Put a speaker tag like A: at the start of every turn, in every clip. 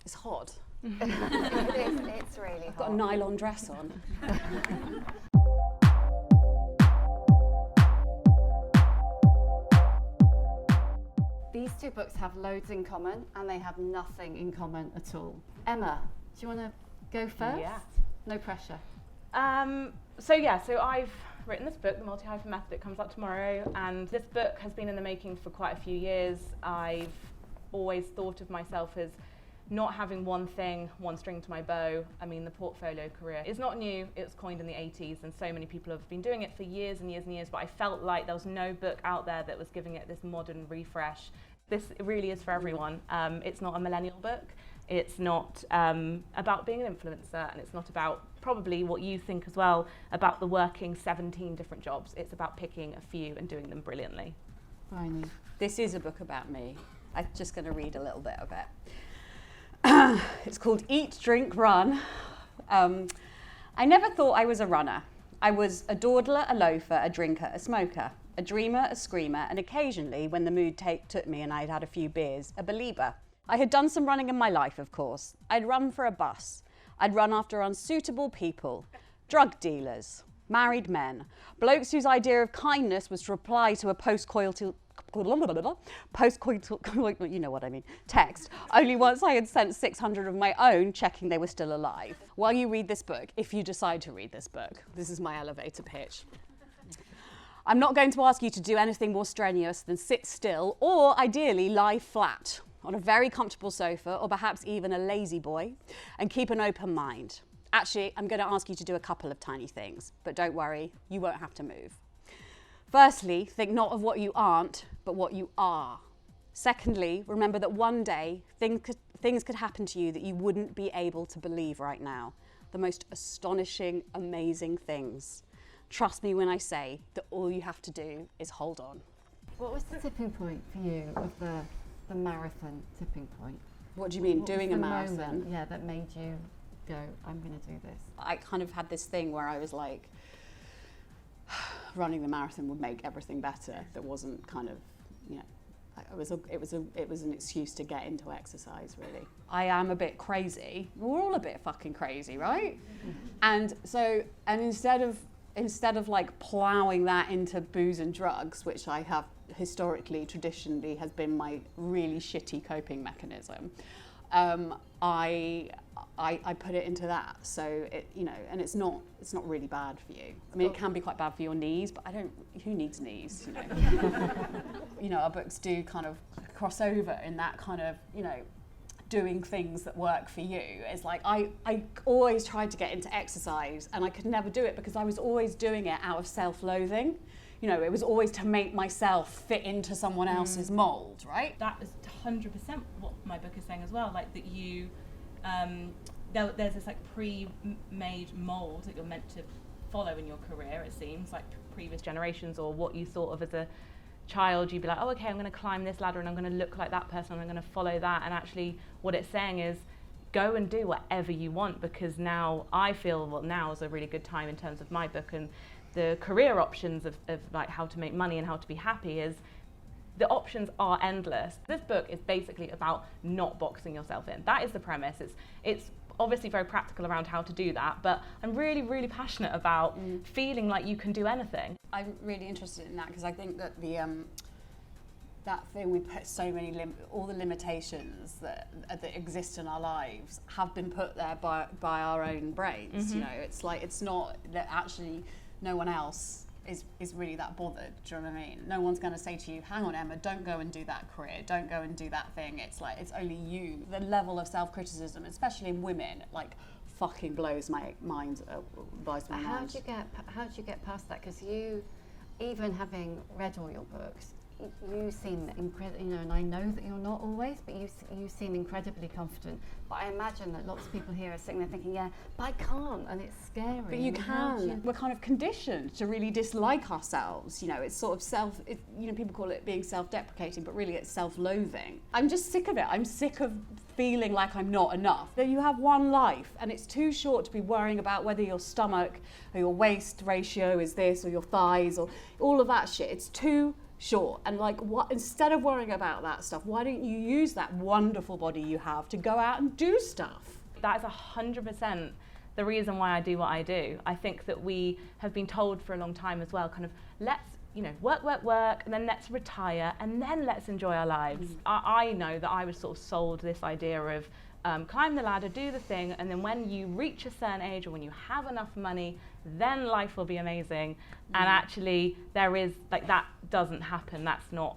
A: It's hot.
B: It's really hot.
A: I've got a nylon dress on.
B: These two books have loads in common, and they have nothing in common at all. Emma, do you want to go first?
C: Yeah.
B: No pressure.
C: So I've written this book, The Multi-Hyphen Method. It comes out tomorrow, and this book has been in the making for quite a few years. I've always thought of myself as not having one thing, one string to my bow. I mean, the portfolio career is not new. It was coined in the 80s, and so many people have been doing it for years and years and years, but I felt like there was no book out there that was giving it this modern refresh. This really is for everyone. It's not a millennial book. It's not about being an influencer, and it's not about probably what you think as well, about the working 17 different jobs. It's about picking a few and doing them brilliantly.
B: Bryony.
A: This is a book about me. I'm just going to read a little bit of it. It's called Eat, Drink, Run. I never thought I was a runner. I was a dawdler, a loafer, a drinker, a smoker, a dreamer, a screamer, and occasionally, when the mood took me and I'd had a few beers, a believer. I had done some running in my life, of course. I'd run for a bus. I'd run after unsuitable people, drug dealers, married men, blokes whose idea of kindness was to reply to a post-coital, you know what I mean, text, only once I had sent 600 of my own, checking they were still alive. While you read this book, if you decide to read this book, this is my elevator pitch. I'm not going to ask you to do anything more strenuous than sit still or ideally lie flat on a very comfortable sofa or perhaps even a lazy boy and keep an open mind. Actually, I'm going to ask you to do a couple of tiny things, but don't worry, you won't have to move. Firstly, think not of what you aren't, but what you are. Secondly, remember that one day things could happen to you that you wouldn't be able to believe right now. The most astonishing, amazing things. Trust me when I say that all you have to do is hold on.
B: What was the tipping point for you of the marathon tipping point?
A: What do you mean,
B: What
A: doing
B: was
A: a
B: the
A: marathon?
B: moment, yeah, that made you go, I'm going to do this?
A: I kind of had this thing where I was like, running the marathon would make everything better. That wasn't kind of, you know, it was an excuse to get into exercise, really. I am a bit crazy. We're all a bit fucking crazy, right? And instead of like ploughing that into booze and drugs, which I have historically, traditionally has been my really shitty coping mechanism, I put it into that. So it, you know, and it's not really bad for you. I mean, it can be quite bad for your knees, but who needs knees, you know? You know, our books do kind of cross over in that kind of, you know, doing things that work for you. It's like I always tried to get into exercise and I could never do it because I was always doing it out of self-loathing. You know, it was always to make myself fit into someone else's mould, right?
C: That is 100% what my book is saying as well, like that you, there's this like pre-made mould that you're meant to follow in your career, it seems, like previous generations or what you thought of as a child. You'd be like, oh, okay, I'm going to climb this ladder and I'm going to look like that person and I'm going to follow that. And actually what it's saying is go and do whatever you want, because now I feel, well, now is a really good time in terms of my book and the career options of like how to make money and how to be happy is the options are endless. This book is basically about not boxing yourself in. That is the premise. It's obviously very practical around how to do that, but I'm really, really passionate about feeling like you can do anything.
A: I'm really interested in that because I think that that thing we put so many all the limitations that exist in our lives have been put there by our own brains. Mm-hmm. You know, it's like it's not that actually no one else is really that bothered. Do you know what I mean? No one's going to say to you, hang on, Emma, don't go and do that career, don't go and do that thing. It's like, it's only you. The level of self-criticism, especially in women, like fucking blows my mind, blows my mind.
B: How did you get past that? Because you, even having read all your books, you seem incredible, you know, and I know that you're not always, but you seem incredibly confident. But I imagine that lots of people here are sitting there thinking, yeah, but I can't, and it's scary.
A: But you can. We're kind of conditioned to really dislike ourselves. You know, it's sort of you know, people call it being self-deprecating, but really it's self-loathing. I'm just sick of it. I'm sick of feeling like I'm not enough. That you have one life, and it's too short to be worrying about whether your stomach or your waist ratio is this, or your thighs, or all of that shit. It's too Sure. And like, what, instead of worrying about that stuff, why don't you use that wonderful body you have to go out and do stuff?
C: That is 100% the reason why I do what I do. I think that we have been told for a long time as well, kind of, let's, work, and then let's retire, and then let's enjoy our lives. I know that I was sort of sold this idea of climb the ladder, do the thing, and then when you reach a certain age or when you have enough money, then life will be amazing. And actually, there is, like, that doesn't happen.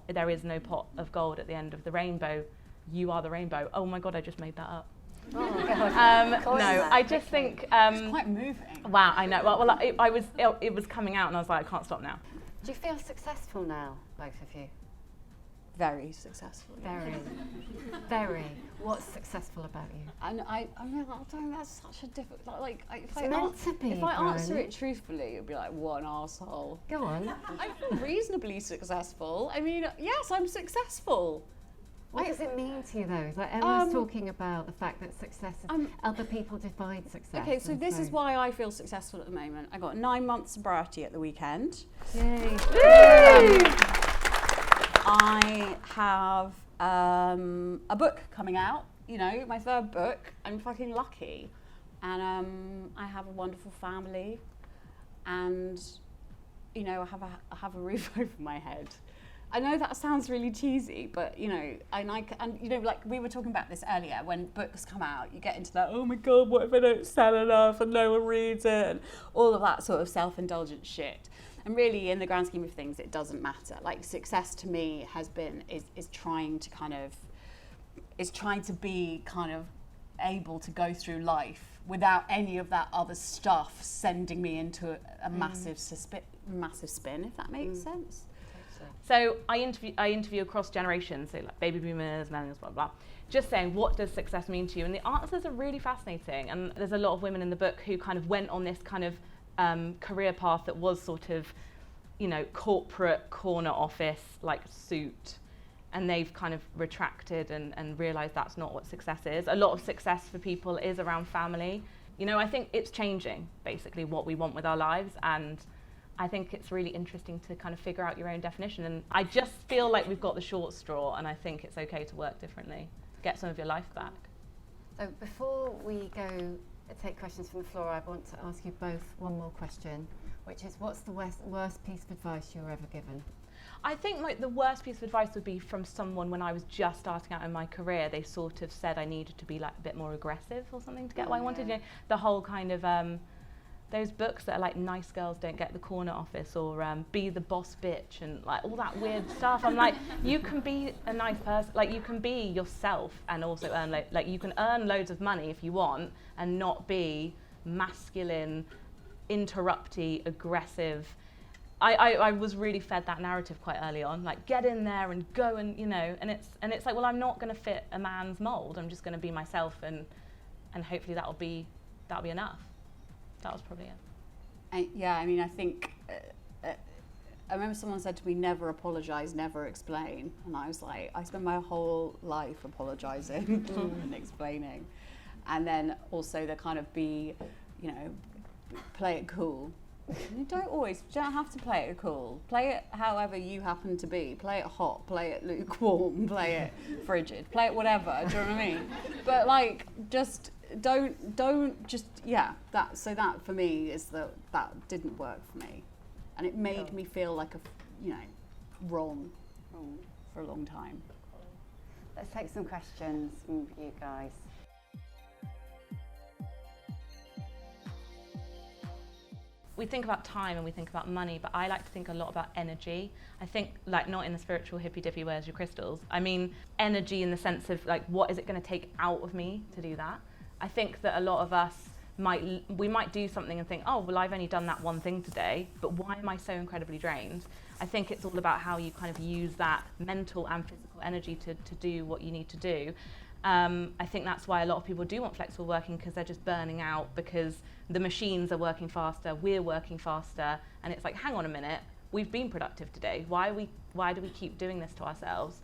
C: There is no pot of gold at the end of the rainbow. You are the rainbow. Oh my God, I just made that up.
B: Oh, God.
C: No, I just think...
A: it's quite moving.
C: Wow, I know. Well, it was coming out and I was like, I can't stop now.
B: Do you feel successful now, both of you?
A: Very successful.
B: Very. Very. What's successful about you?
A: And I mean, I don't know, that's such a difficult, like,
B: It's meant to be,
A: if I answer
B: Bryony.
A: it truthfully, it'd be like, what an arsehole.
B: Go on.
A: I feel reasonably successful. I mean, yes, I'm successful.
B: What does it mean to you, though? Like Emma's talking about the fact that success is, other people define success.
A: Okay, so this is why I feel successful at the moment. I got 9 months sobriety at the weekend.
B: Yay.
A: I have a book coming out, my 3rd book. I'm fucking lucky. And I have a wonderful family. And, I have a roof over my head. I know that sounds really cheesy, but, like we were talking about this earlier, when books come out, you get into that, oh my God, what if I don't sell enough and no one reads it, and all of that sort of self-indulgent shit. And really, in the grand scheme of things, it doesn't matter. Like, success to me is trying to be kind of able to go through life without any of that other stuff sending me into a massive spin, if that makes sense.
C: So I interview across generations, so like baby boomers, millennials, blah, blah, just saying, what does success mean to you? And the answers are really fascinating. And there's a lot of women in the book who kind of went on this kind of career path that was sort of, corporate corner office, like suit. And they've kind of retracted and realized that's not what success is. A lot of success for people is around family. I think it's changing, basically, what we want with our lives. And I think it's really interesting to kind of figure out your own definition. And I just feel like we've got the short straw, and I think it's okay to work differently, get some of your life back.
B: So before we go take questions from the floor, I want to ask you both one more question, which is, what's the worst piece of advice you were ever given?
C: I think like the worst piece of advice would be from someone when I was just starting out in my career. They sort of said I needed to be like a bit more aggressive or something to get what I wanted. The whole kind of those books that are like nice girls don't get the corner office, or be the boss bitch, and like all that weird stuff. I'm like, you can be a nice person, like you can be yourself and also earn like you can earn loads of money if you want and not be masculine, interrupty, aggressive. I was really fed that narrative quite early on, like get in there and go and and it's like, well, I'm not going to fit a man's mold. I'm just going to be myself, and hopefully that'll be enough. That was probably it.
A: I think I remember someone said to me, never apologise, never explain. And I was like, I spend my whole life apologising and explaining. And then also the kind of play it cool. You don't have to play it cool. Play it however you happen to be. Play it hot, play it lukewarm, play it frigid, play it whatever, do you know what I mean? But like, just don't that for me is that didn't work for me. And it made me feel like wrong for a long time.
B: Let's take some questions from you guys.
C: We think about time and we think about money, but I like to think a lot about energy. I think, like, not in the spiritual hippy-dippy where's your crystals. I mean energy in the sense of like, what is it going to take out of me to do that? I think that a lot of us might do something and think, oh, well, I've only done that one thing today, but why am I so incredibly drained? I think it's all about how you kind of use that mental and physical energy to do what you need to do. I think that's why a lot of people do want flexible working, because they're just burning out because the machines are working faster, we're working faster, and it's like, hang on a minute, we've been productive today. Why do we keep doing this to ourselves?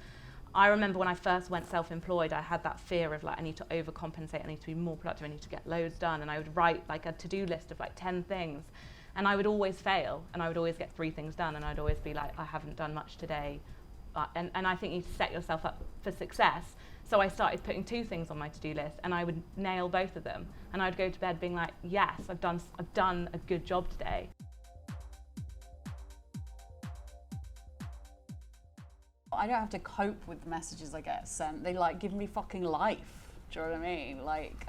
C: I remember when I first went self-employed, I had that fear of like, I need to overcompensate, I need to be more productive, I need to get loads done, and I would write like a to-do list of like 10 things. And I would always fail, and I would always get 3 things done, and I'd always be like, I haven't done much today. And I think you set yourself up for success. So I started putting 2 things on my to-do list, and I would nail both of them. And I'd go to bed being like, yes, I've done a good job today.
A: I don't have to cope with the messages I get sent. They like give me fucking life. Do you know what I mean? Like,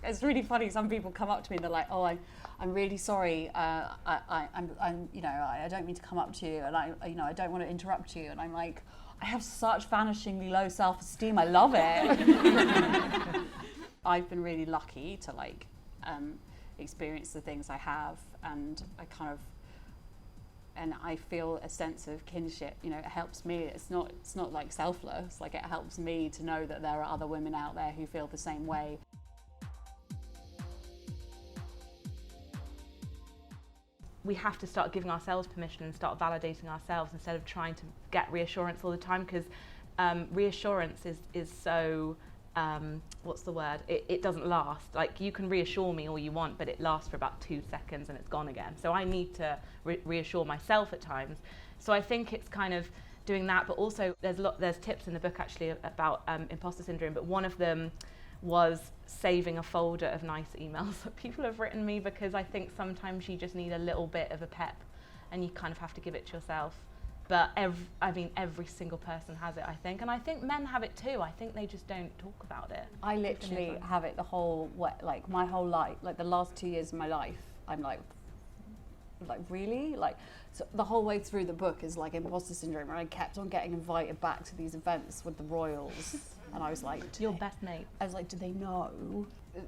A: it's really funny. Some people come up to me and they're like, "Oh, I'm really sorry. I'm, you know, I don't mean to come up to you, and I don't want to interrupt you." And I'm like, I have such vanishingly low self-esteem. I love it. I've been really lucky to like experience the things I have, and I feel a sense of kinship. You know, it helps me. It's not like selfless. Like, it helps me to know that there are other women out there who feel the same way.
C: We have to start giving ourselves permission and start validating ourselves instead of trying to get reassurance all the time, because reassurance is so, what's the word? It doesn't last. Like, you can reassure me all you want, but it lasts for about 2 seconds and it's gone again. So I need to reassure myself at times. So I think it's kind of doing that, but also there's tips in the book actually about imposter syndrome, but one of them was saving a folder of nice emails that people have written me, because I think sometimes you just need a little bit of a pep and you kind of have to give it to yourself. But every single person has it, I think. And I think men have it too. I think they just don't talk about it.
A: I literally have it like my whole life, like the last 2 years of my life. I'm like really? Like, so the whole way through the book is like imposter syndrome, and I kept on getting invited back to these events with the royals. And I was like,
C: your best mate.
A: I was like, do they know?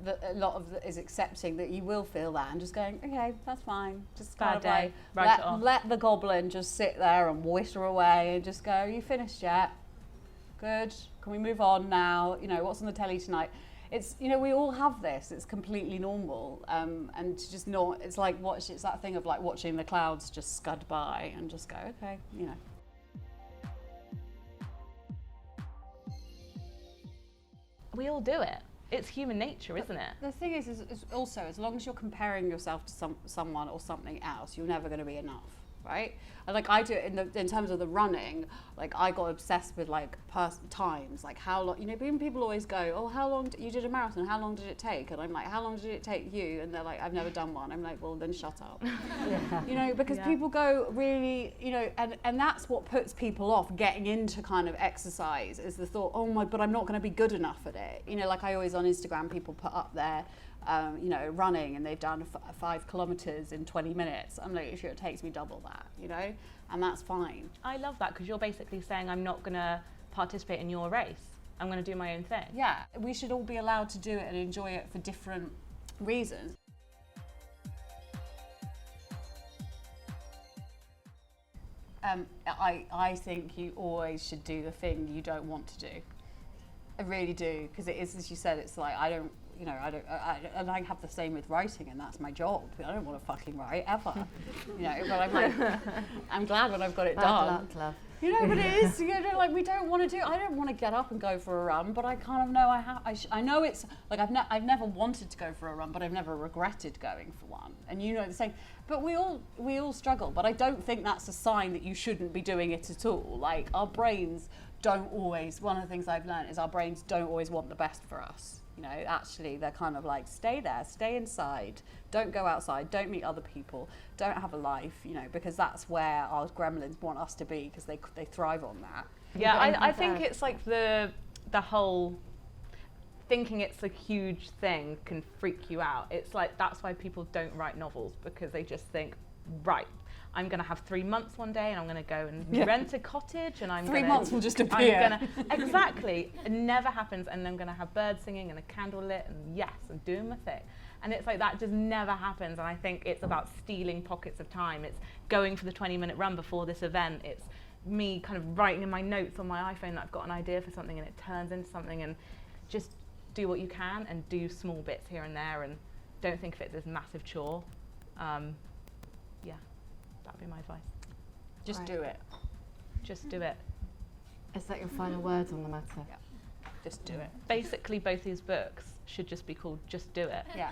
A: A lot of it is accepting that you will feel that and just going, okay, that's fine. Just kind of like, let the goblin just sit there and witter away and just go, you finished yet? Good. Can we move on now? You know, what's on the telly tonight? It's, you know, we all have this. It's completely normal. And to just not, it's like, it's that thing of like watching the clouds just scud by and just go, okay, you know.
C: We all do it. It's human nature, isn't it?
A: The thing is also, as long as you're comparing yourself to someone or something else, you're never going to be enough, right? And like I do it in terms of the running, like I got obsessed with like times, like how long, you know, even people always go, oh, how long, you did a marathon, how long did it take? And I'm like, how long did it take you? And they're like, I've never done one. I'm like, well, then shut up. Yeah. You know, because people go really, you know, and that's what puts people off getting into kind of exercise, is the thought, oh but I'm not going to be good enough at it. You know, like I always on Instagram, people put up their, you know, running, and they've done 5 kilometers in 20 minutes. I'm like, sure, it takes me double that, you know, and that's fine.
C: I love that, because you're basically saying, I'm not going to participate in your race. I'm going to do my own thing.
A: Yeah, we should all be allowed to do it and enjoy it for different reasons. I think you always should do the thing you don't want to do. I really do, because it is, as you said, it's like, and I have the same with writing, and that's my job. I don't want to fucking write ever, you know. But I'm like, I'm glad when I've got it done.
B: Bad luck, love.
A: You know, but it is. You know, like we don't want to do. I don't want to get up and go for a run, but I kind of know I know it's like I've never wanted to go for a run, but I've never regretted going for one. And you know the same. But we all struggle. But I don't think that's a sign that you shouldn't be doing it at all. Like our brains don't always. One of the things I've learned is our brains don't always want the best for us. You know, actually, they're kind of like, stay there, stay inside, don't go outside, don't meet other people, don't have a life, you know, because that's where our gremlins want us to be, because they thrive on that.
C: Yeah, I think it's like the whole thinking it's a huge thing can freak you out. It's like, that's why people don't write novels, because they just think, right, I'm going to have 3 months one day, and I'm going to go and rent a cottage, and I'm
A: 3 months will just appear.
C: Exactly. It never happens, and I'm going to have birds singing and a candle lit, and yes, I'm doing my thing. And it's like, that just never happens. And I think it's about stealing pockets of time. It's going for the 20-minute run before this event. It's me kind of writing in my notes on my iPhone that I've got an idea for something, and it turns into something. And just do what you can, and do small bits here and there, and don't think of it as this massive chore. Yeah. That'd be my advice.
A: Just do it.
C: Just do it.
B: Is that your final words on the matter?
A: Yeah. Just do it.
C: Basically, both these books should just be called Just Do It.
A: Yeah.